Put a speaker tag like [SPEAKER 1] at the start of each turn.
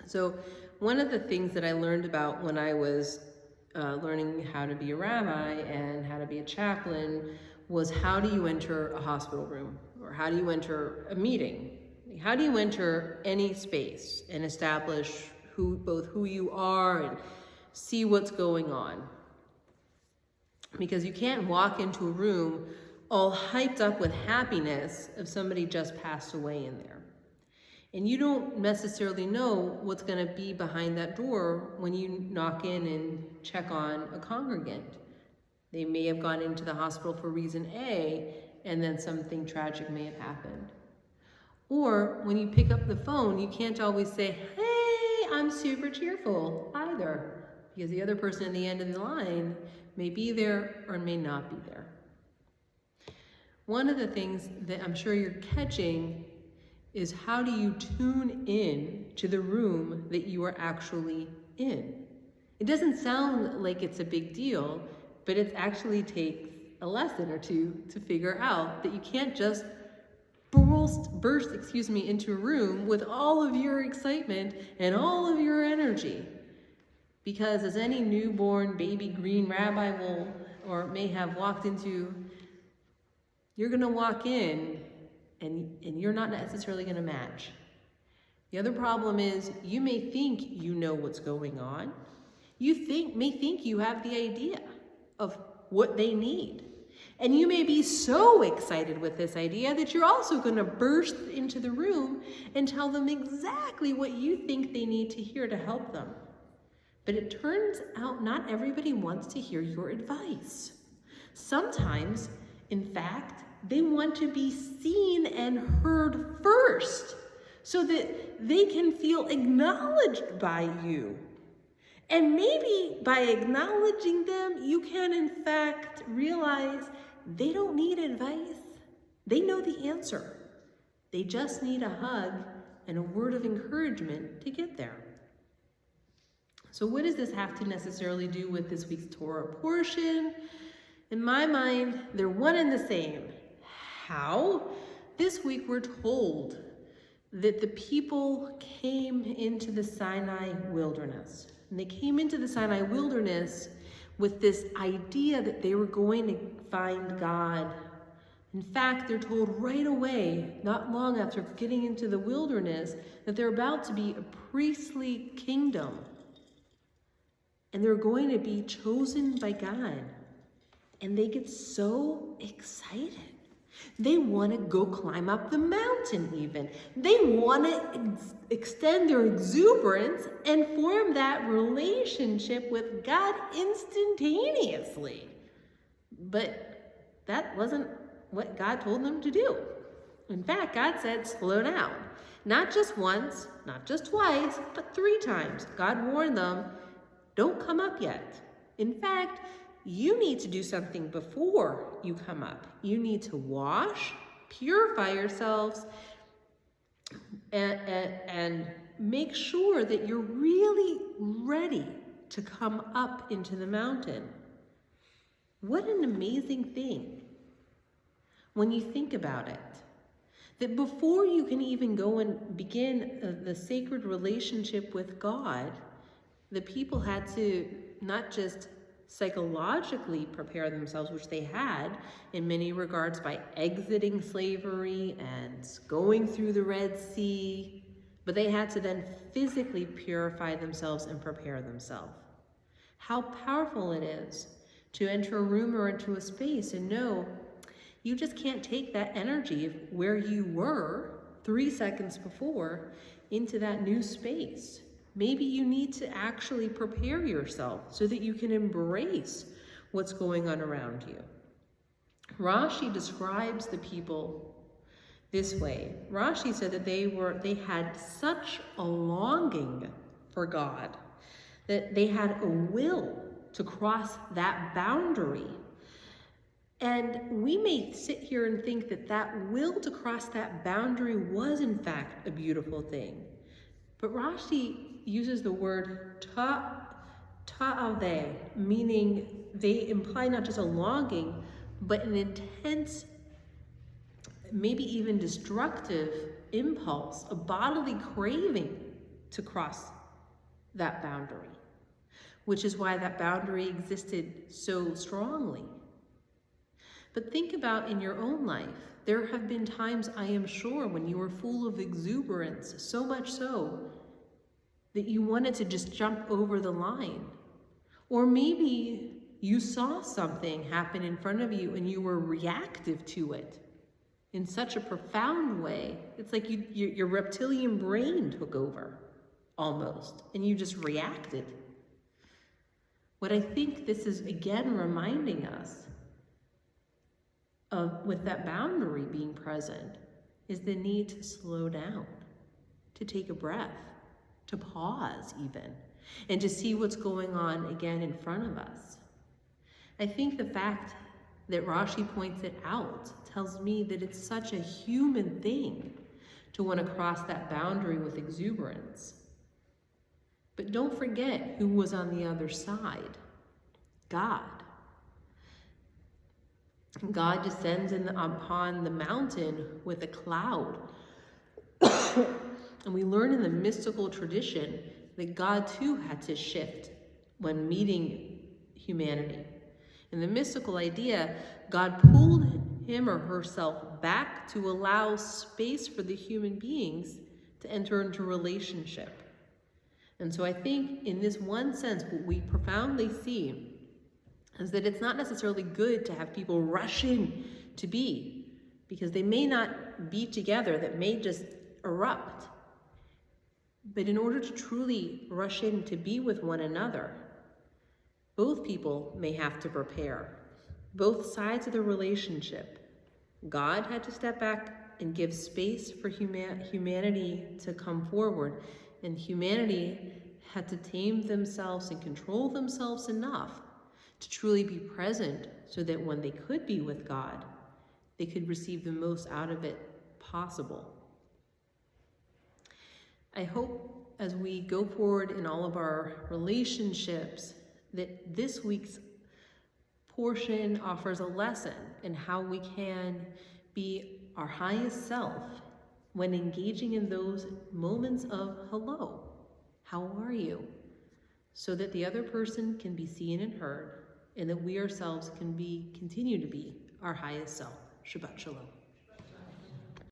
[SPEAKER 1] So one of the things that I learned about when I was learning how to be a rabbi and how to be a chaplain was, how do you enter a hospital room, or how do you enter a meeting? How do you enter any space and establish both who you are and see what's going on? Because you can't walk into a room all hyped up with happiness if somebody just passed away in there. And you don't necessarily know what's going to be behind that door when you knock in and check on a congregant. They may have gone into the hospital for reason A, and then something tragic may have happened. Or when you pick up the phone, you can't always say, "Hey, I'm super cheerful," either, because the other person at the end of the line may be there or may not be there. One of the things that I'm sure you're catching is, how do you tune in to the room that you are actually in? It doesn't sound like it's a big deal, but it actually takes a lesson or two to figure out that you can't just burst into a room with all of your excitement and all of your energy. Because as any newborn baby green rabbi will or may have walked into, you're going to walk in and you're not necessarily going to match. The other problem is, you may think you know what's going on. You may think you have the idea of what they need. And you may be so excited with this idea that you're also going to burst into the room and tell them exactly what you think they need to hear to help them. But it turns out not everybody wants to hear your advice. Sometimes, in fact, they want to be seen and heard first, so that they can feel acknowledged by you. And maybe by acknowledging them, you can in fact realize they don't need advice. They know the answer. They just need a hug and a word of encouragement to get there. So what does this have to necessarily do with this week's Torah portion? In my mind, they're one and the same. How? This week we're told that the people came into the Sinai wilderness. And they came into the Sinai wilderness with this idea that they were going to find God. In fact, they're told right away, not long after getting into the wilderness, that they're about to be a priestly kingdom. And they're going to be chosen by God. And they get so excited. They want to go climb up the mountain even. They want to extend their exuberance and form that relationship with God instantaneously. But that wasn't what God told them to do. In fact, God said, slow down. Not just once, not just twice, but 3 times. God warned them, don't come up yet. In fact, you need to do something before you come up. You need to wash, purify yourselves, and make sure that you're really ready to come up into the mountain. What an amazing thing when you think about it. That before you can even go and begin the sacred relationship with God, the people had to not just psychologically prepare themselves, which they had in many regards by exiting slavery and going through the Red Sea, but they had to then physically purify themselves and prepare themselves. How powerful it is to enter a room or into a space and know you just can't take that energy of where you were 3 seconds before into that new space. Maybe you need to actually prepare yourself so that you can embrace what's going on around you. Rashi describes the people this way. Rashi said that they had such a longing for God, that they had a will to cross that boundary. And we may sit here and think that that will to cross that boundary was in fact a beautiful thing. But Rashi uses the word ta'aveh, meaning they imply not just a longing, but an intense, maybe even destructive impulse, a bodily craving to cross that boundary, which is why that boundary existed so strongly. But think about in your own life. There have been times, I am sure, when you were full of exuberance, so much so that you wanted to just jump over the line. Or maybe you saw something happen in front of you and you were reactive to it in such a profound way. It's like your reptilian brain took over, almost, and you just reacted. What I think this is, again, reminding us of, with that boundary being present, is the need to slow down, to take a breath, to pause even, and to see what's going on again in front of us. I think the fact that Rashi points it out tells me that it's such a human thing to want to cross that boundary with exuberance. But don't forget who was on the other side. God. God descends upon the mountain with a cloud. And we learn in the mystical tradition that God too had to shift when meeting humanity. In the mystical idea, God pulled him or herself back to allow space for the human beings to enter into relationship. And so I think in this one sense, what we profoundly see is that it's not necessarily good to have people rush in to be, because they may not be together, that may just erupt. But in order to truly rush in to be with one another, both people may have to prepare. Both sides of the relationship. God had to step back and give space for humanity to come forward, and humanity had to tame themselves and control themselves enough to truly be present so that when they could be with God, they could receive the most out of it possible. I hope as we go forward in all of our relationships that this week's portion offers a lesson in how we can be our highest self when engaging in those moments of hello, how are you? So that the other person can be seen and heard, and that we ourselves can continue to be our highest self. Shabbat Shalom.